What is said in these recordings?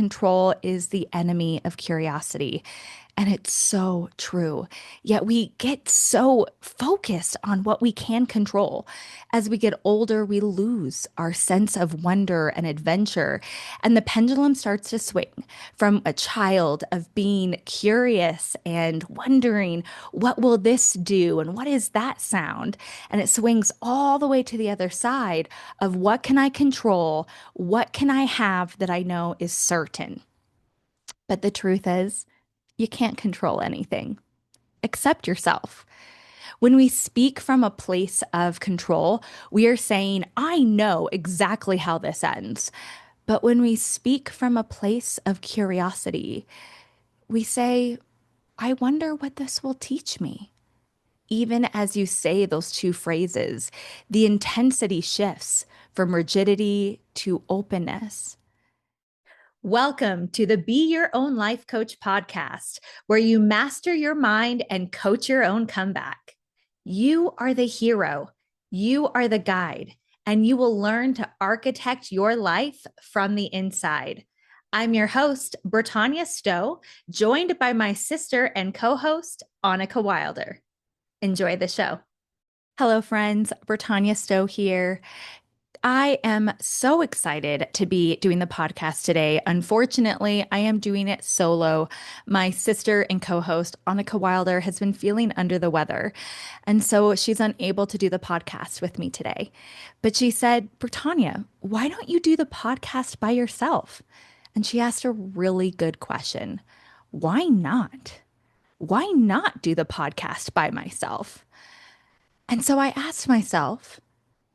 Control is the enemy of curiosity. And it's so true. Yet we get so focused on what we can control. As we get older, we lose our sense of wonder and adventure. And the pendulum starts to swing from a child of being curious and wondering, what will this do? And what is that sound? And it swings all the way to the other side of what can I control? What can I have that I know is certain? But the truth is, you can't control anything except yourself. When we speak from a place of control, we are saying, I know exactly how this ends. But when we speak from a place of curiosity, we say, I wonder what this will teach me. Even as you say those two phrases, the intensity shifts from rigidity to openness. Welcome to the Be Your Own Life Coach podcast, where you master your mind and coach your own comeback. You are the hero, you are the guide, and you will learn to architect your life from the inside. I'm your host, Bretagne Stowe, joined by my sister and co-host, Anike Wilder. Enjoy the show. Hello, friends. Bretagne Stowe here. I am so excited to be doing the podcast today. Unfortunately, I am doing it solo. My sister and co-host, Anike Wilder, has been feeling under the weather, and so she's unable to do the podcast with me today. But she said, Britannia, why don't you do the podcast by yourself? And she asked a really good question. Why not? Why not do the podcast by myself? And so I asked myself,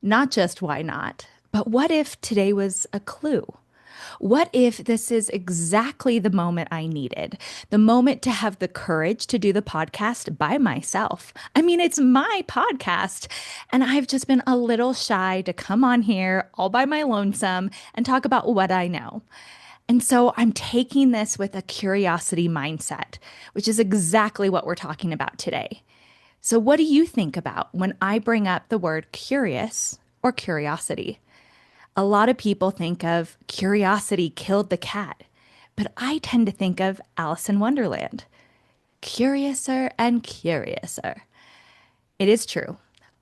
not just why not, but what if today was a clue? What if this is exactly the moment I needed? The moment to have the courage to do the podcast by myself. I mean, it's my podcast, and I've just been a little shy to come on here all by my lonesome and talk about what I know. And so I'm taking this with a curiosity mindset, which is exactly what we're talking about today. So, what do you think about when I bring up the word curious or curiosity? A lot of people think of curiosity killed the cat, but I tend to think of Alice in Wonderland. Curiouser and curiouser. It is true.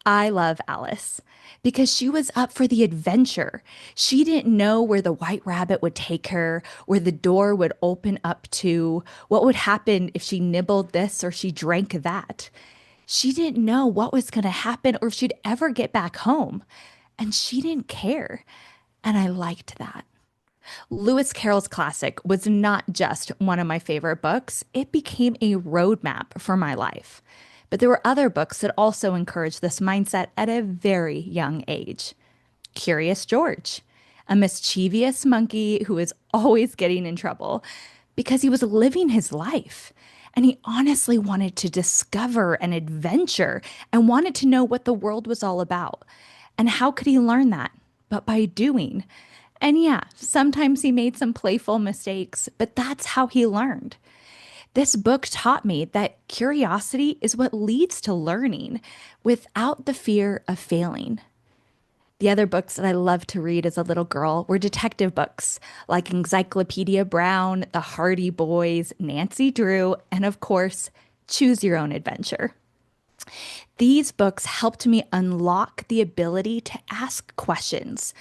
I love Alice because she was up for the adventure. She didn't know where the white rabbit would take her, where the door would open up to, what would happen if she nibbled this or she drank that. She didn't know what was going to happen or if she'd ever get back home. And she didn't care. And I liked that. Lewis Carroll's classic was not just one of my favorite books, it became a roadmap for my life. But there were other books that also encouraged this mindset at a very young age. Curious George, a mischievous monkey who was always getting in trouble because he was living his life. And he honestly wanted to discover an adventure and wanted to know what the world was all about. And how could he learn that? But by doing. And yeah, sometimes he made some playful mistakes, but that's how he learned. This book taught me that curiosity is what leads to learning without the fear of failing. The other books that I loved to read as a little girl were detective books like Encyclopedia Brown, The Hardy Boys, Nancy Drew, and of course, Choose Your Own Adventure. These books helped me unlock the ability to ask questions,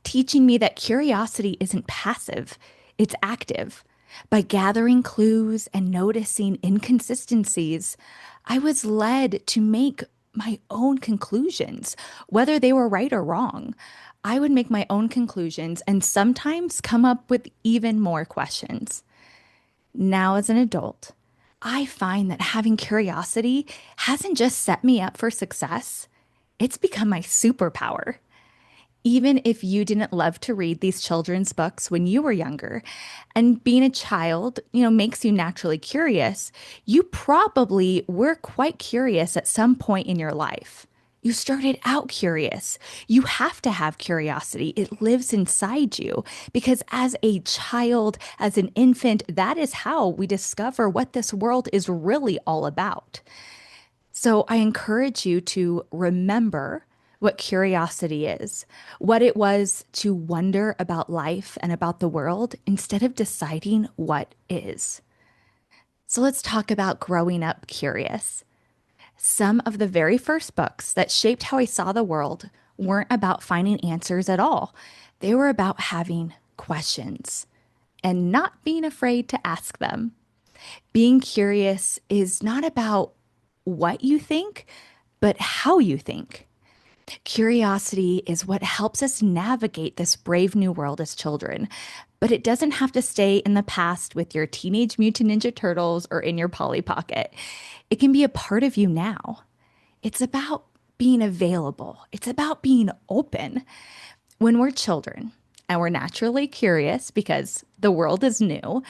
teaching me that curiosity isn't passive, it's active. By gathering clues and noticing inconsistencies, I was led to make my own conclusions, whether they were right or wrong. I would make my own conclusions and sometimes come up with even more questions. Now, as an adult, I find that having curiosity hasn't just set me up for success, it's become my superpower. Even if you didn't love to read these children's books when you were younger, and being a child, makes you naturally curious, you probably were quite curious at some point in your life. You started out curious. You have to have curiosity. It lives inside you because as a child, as an infant, that is how we discover what this world is really all about. So I encourage you to remember what curiosity is, what it was to wonder about life and about the world instead of deciding what is. So let's talk about growing up curious. Some of the very first books that shaped how I saw the world weren't about finding answers at all. They were about having questions and not being afraid to ask them. Being curious is not about what you think, but how you think. Curiosity is what helps us navigate this brave new world as children, but it doesn't have to stay in the past with your Teenage Mutant Ninja Turtles or in your Polly Pocket. It can be a part of you now. It's about being available, it's about being open. When we're children and we're naturally curious because the world is new,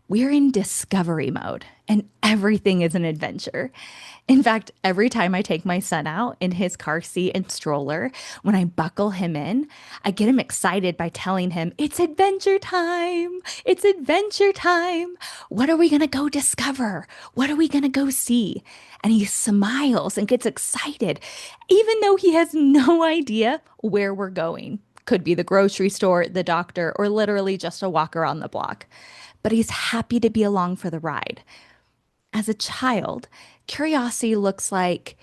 we're in discovery mode and everything is an adventure. In fact, every time I take my son out in his car seat and stroller, when I buckle him in, I get him excited by telling him, "It's adventure time! It's adventure time! What are we going to go discover? What are we going to go see?" And he smiles and gets excited, even though he has no idea where we're going. Could be the grocery store, the doctor, or literally just a walk around the block. But he's happy to be along for the ride. As a child, curiosity looks like,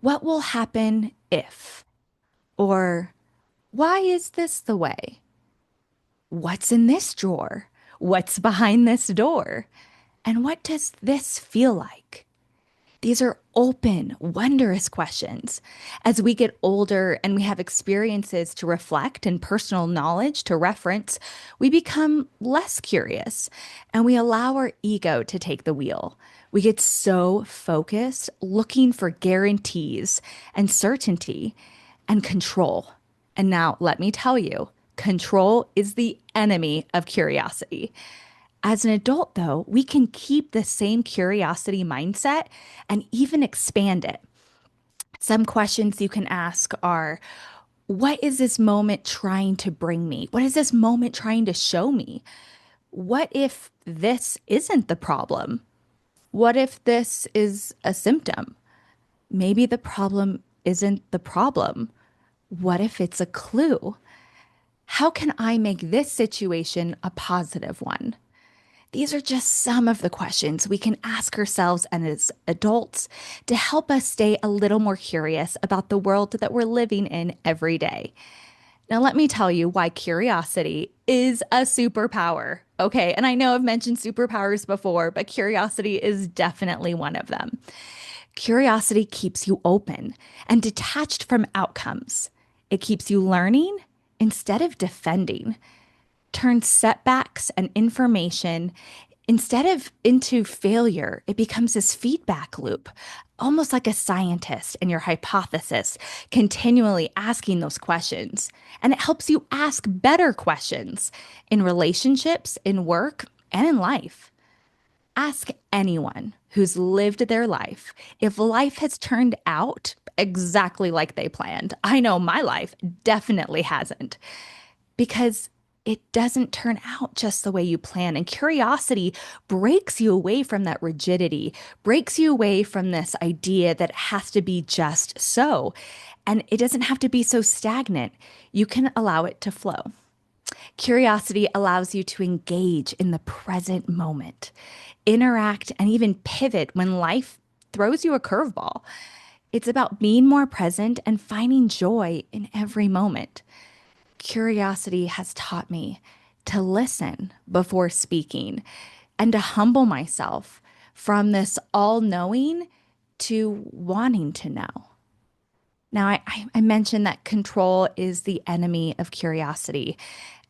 what will happen if? Or why is this the way? What's in this drawer? What's behind this door? And what does this feel like? These are open, wondrous questions. As we get older and we have experiences to reflect and personal knowledge to reference, we become less curious and we allow our ego to take the wheel. We get so focused, looking for guarantees and certainty and control. And now, let me tell you, control is the enemy of curiosity. As an adult, though, we can keep the same curiosity mindset and even expand it. Some questions you can ask are, what is this moment trying to bring me? What is this moment trying to show me? What if this isn't the problem? What if this is a symptom? Maybe the problem isn't the problem. What if it's a clue? How can I make this situation a positive one? These are just some of the questions we can ask ourselves and as adults to help us stay a little more curious about the world that we're living in every day. Now, let me tell you why curiosity is a superpower. Okay, and I know I've mentioned superpowers before, but curiosity is definitely one of them. Curiosity keeps you open and detached from outcomes. It keeps you learning instead of defending, turns setbacks and information instead of into failure. It becomes this feedback loop, almost like a scientist and your hypothesis, continually asking those questions. And it helps you ask better questions in relationships, in work, and in life. Ask anyone who's lived their life if life has turned out exactly like they planned. I know my life definitely hasn't, because it doesn't turn out just the way you plan. And curiosity breaks you away from that rigidity, breaks you away from this idea that it has to be just so. And it doesn't have to be so stagnant. You can allow it to flow. Curiosity allows you to engage in the present moment, interact, and even pivot when life throws you a curveball. It's about being more present and finding joy in every moment. Curiosity has taught me to listen before speaking and to humble myself from this all knowing to wanting to know. Now, I mentioned that control is the enemy of curiosity,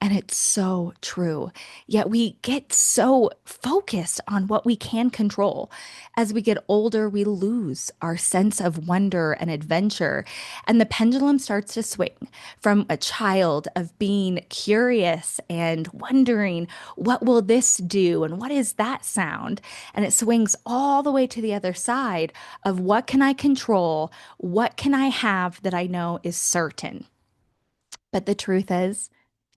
and it's so true. Yet we get so focused on what we can control. As we get older, we lose our sense of wonder and adventure, and the pendulum starts to swing from a child of being curious and wondering, what will this do? And what is that sound? And it swings all the way to the other side of, what can I control? What can I have that I know is certain? But the truth is,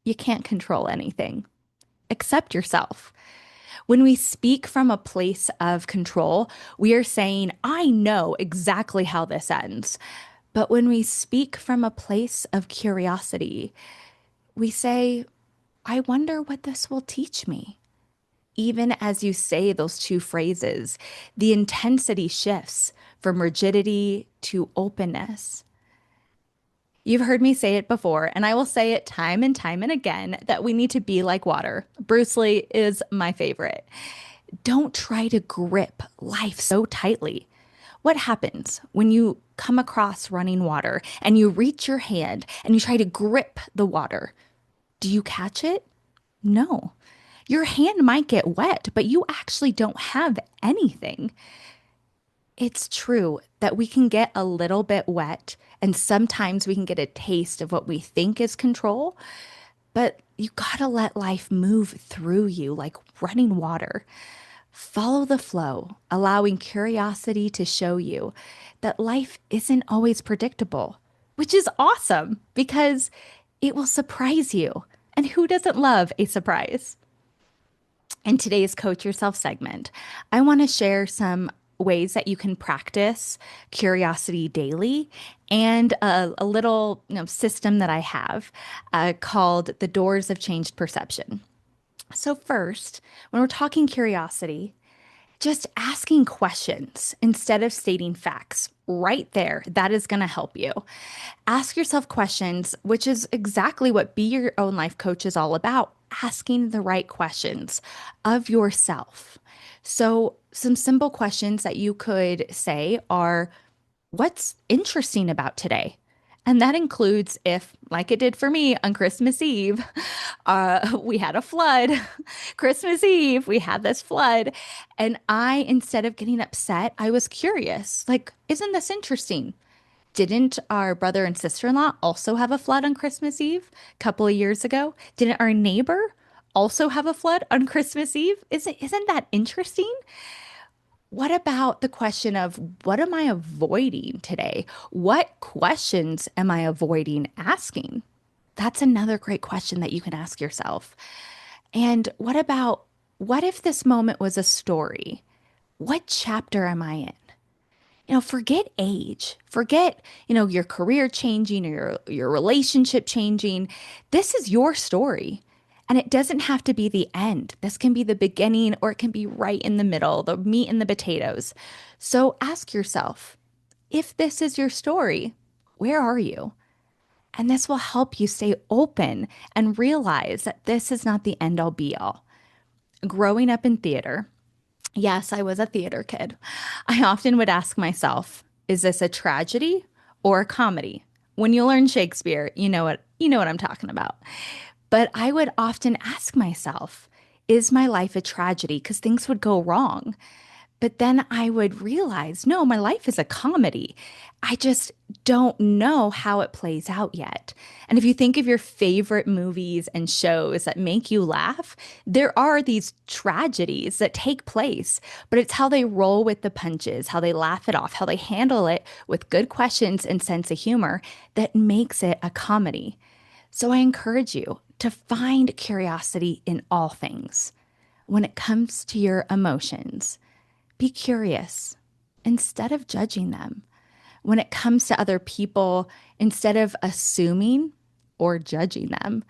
you can't control anything except yourself. When we speak from a place of control, we are saying, I know exactly how this ends. But when we speak from a place of curiosity, we say, I wonder what this will teach me. Even as you say those two phrases, the intensity shifts from rigidity to openness. You've heard me say it before, and I will say it time and time and again that we need to be like water. Bruce Lee is my favorite. Don't try to grip life so tightly. What happens when you come across running water and you reach your hand and you try to grip the water? Do you catch it? No. Your hand might get wet, but you actually don't have anything. It's true that we can get a little bit wet, and sometimes we can get a taste of what we think is control, but you gotta let life move through you like running water. Follow the flow, allowing curiosity to show you that life isn't always predictable, which is awesome because it will surprise you. And who doesn't love a surprise? In today's Coach Yourself segment, I want to share some ways that you can practice curiosity daily and a little system that I have called the Doors of Changed Perception. So, first, when we're talking curiosity, just asking questions instead of stating facts right there, that is going to help you. Ask yourself questions, which is exactly what Be Your Own Life Coach is all about, asking the right questions of yourself. So, some simple questions that you could say are, what's interesting about today? And that includes if, like it did for me on Christmas Eve, we had a flood. Christmas Eve, we had this flood. And I, instead of getting upset, I was curious. Like, isn't this interesting? Didn't our brother and sister-in-law also have a flood on Christmas Eve a couple of years ago? Didn't our neighbor also have a flood on Christmas Eve? Isn't that interesting? What about the question of what am I avoiding today? What questions am I avoiding asking? That's another great question that you can ask yourself. And what about what if this moment was a story? What chapter am I in? Forget age, forget, your career changing or your relationship changing. This is your story. And it doesn't have to be the end. This can be the beginning or it can be right in the middle, the meat and the potatoes. So ask yourself, if this is your story, where are you? And this will help you stay open and realize that this is not the end all be all. Growing up in theater, yes, I was a theater kid. I often would ask myself, is this a tragedy or a comedy? When you learn Shakespeare, you know what I'm talking about. But I would often ask myself, is my life a tragedy? Because things would go wrong. But then I would realize, no, my life is a comedy. I just don't know how it plays out yet. And if you think of your favorite movies and shows that make you laugh, there are these tragedies that take place, but it's how they roll with the punches, how they laugh it off, how they handle it with good questions and sense of humor that makes it a comedy. So I encourage you to find curiosity in all things. When it comes to your emotions, be curious instead of judging them. When it comes to other people, instead of assuming or judging them,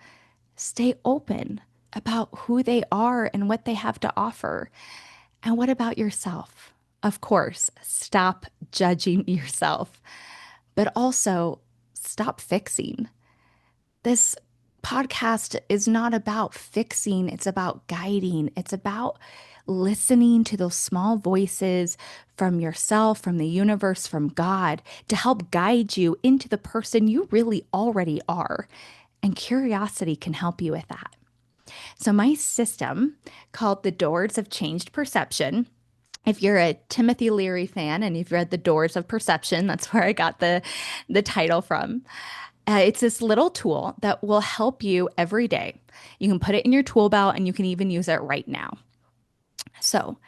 stay open about who they are and what they have to offer. And what about yourself? Of course, stop judging yourself, but also stop fixing. This podcast is not about fixing, it's about guiding. It's about listening to those small voices from yourself, from the universe, from God to help guide you into the person you really already are. And curiosity can help you with that. So, my system called The Doors of Changed Perception. If you're a Timothy Leary fan and you've read The Doors of Perception, that's where I got the title from. It's this little tool that will help you every day. You can put it in your tool belt and you can even use it right now. So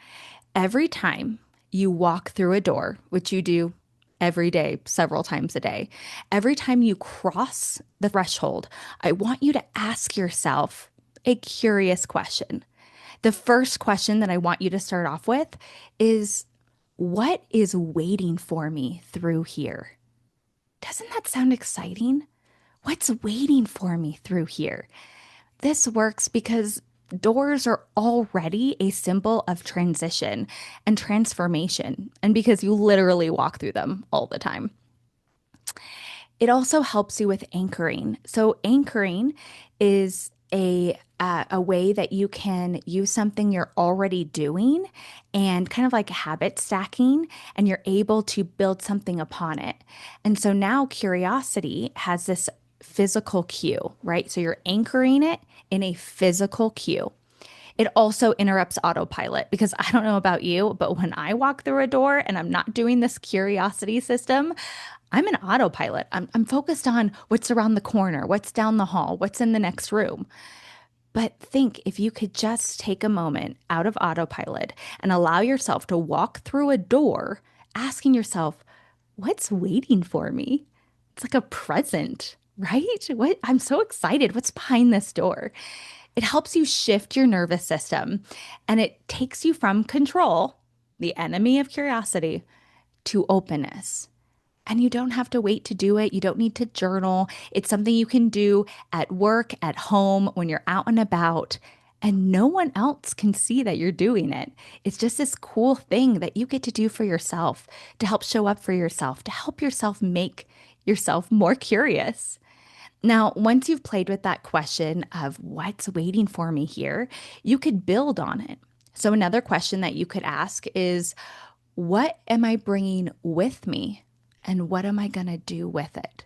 every time you walk through a door, which you do every day, several times a day, every time you cross the threshold, I want you to ask yourself a curious question. The first question that I want you to start off with is, what is waiting for me through here? Doesn't that sound exciting? What's waiting for me through here? This works because doors are already a symbol of transition and transformation, and because you literally walk through them all the time. It also helps you with anchoring. So anchoring is a way that you can use something you're already doing and kind of like habit stacking, and you're able to build something upon it. And so now curiosity has this physical cue, right? So you're anchoring it in a physical cue. It also interrupts autopilot because I don't know about you, but when I walk through a door and I'm not doing this curiosity system, I'm in autopilot. I'm focused on what's around the corner, what's down the hall, what's in the next room. But think if you could just take a moment out of autopilot and allow yourself to walk through a door, asking yourself, what's waiting for me? It's like a present, right? What I'm so excited. What's behind this door? It helps you shift your nervous system, and it takes you from control, the enemy of curiosity, to openness. And you don't have to wait to do it. You don't need to journal. It's something you can do at work, at home, when you're out and about, and no one else can see that you're doing it. It's just this cool thing that you get to do for yourself to help show up for yourself, to help yourself make yourself more curious. Now, once you've played with that question of what's waiting for me here, you could build on it. So, another question that you could ask is, what am I bringing with me? And what am I going to do with it?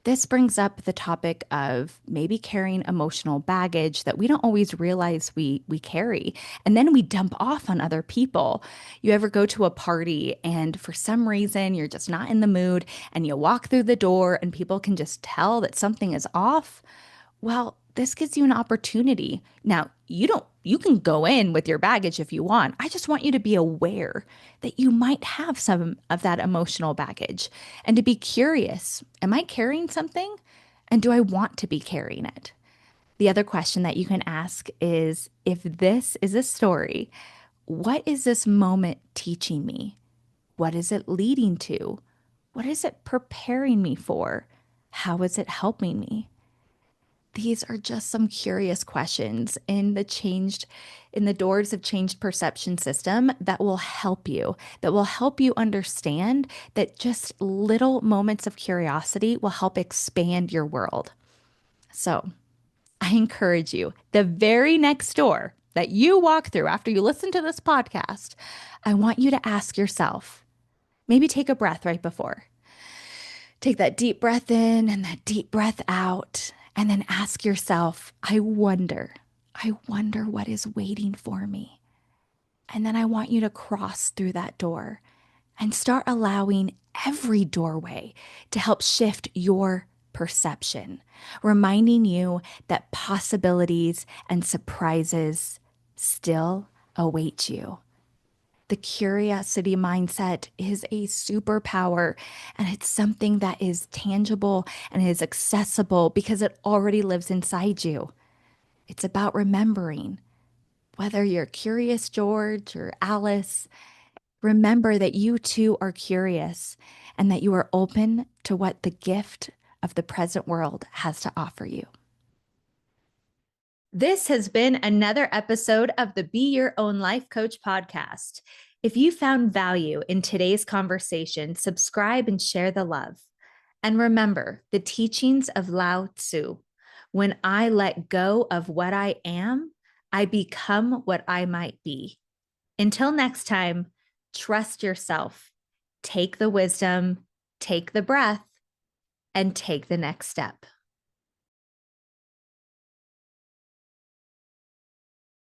This brings up the topic of maybe carrying emotional baggage that we don't always realize we carry. And then we dump off on other people. You ever go to a party and for some reason you're just not in the mood and you walk through the door and people can just tell that something is off? Well, this gives you an opportunity. Now, you can go in with your baggage if you want. I just want you to be aware that you might have some of that emotional baggage and to be curious. Am I carrying something? And do I want to be carrying it? The other question that you can ask is, if this is a story, what is this moment teaching me? What is it leading to? What is it preparing me for? How is it helping me? These are just some curious questions in the doors of changed perception system that will help you understand that just little moments of curiosity will help expand your world. So I encourage you, the very next door that you walk through after you listen to this podcast, I want you to ask yourself, maybe take a breath right before. Take that deep breath in and that deep breath out. And then ask yourself, I wonder what is waiting for me. And then I want you to cross through that door and start allowing every doorway to help shift your perception, reminding you that possibilities and surprises still await you. The curiosity mindset is a superpower, and it's something that is tangible and is accessible because it already lives inside you. It's about remembering, whether you're curious George or Alice, remember that you too are curious and that you are open to what the gift of the present world has to offer you. This has been another episode of the Be Your Own Life Coach podcast. If you found value in today's conversation, subscribe and share the love. And remember the teachings of Lao Tzu. When I let go of what I am, I become what I might be. Until next time, trust yourself. Take the wisdom, take the breath, and take the next step.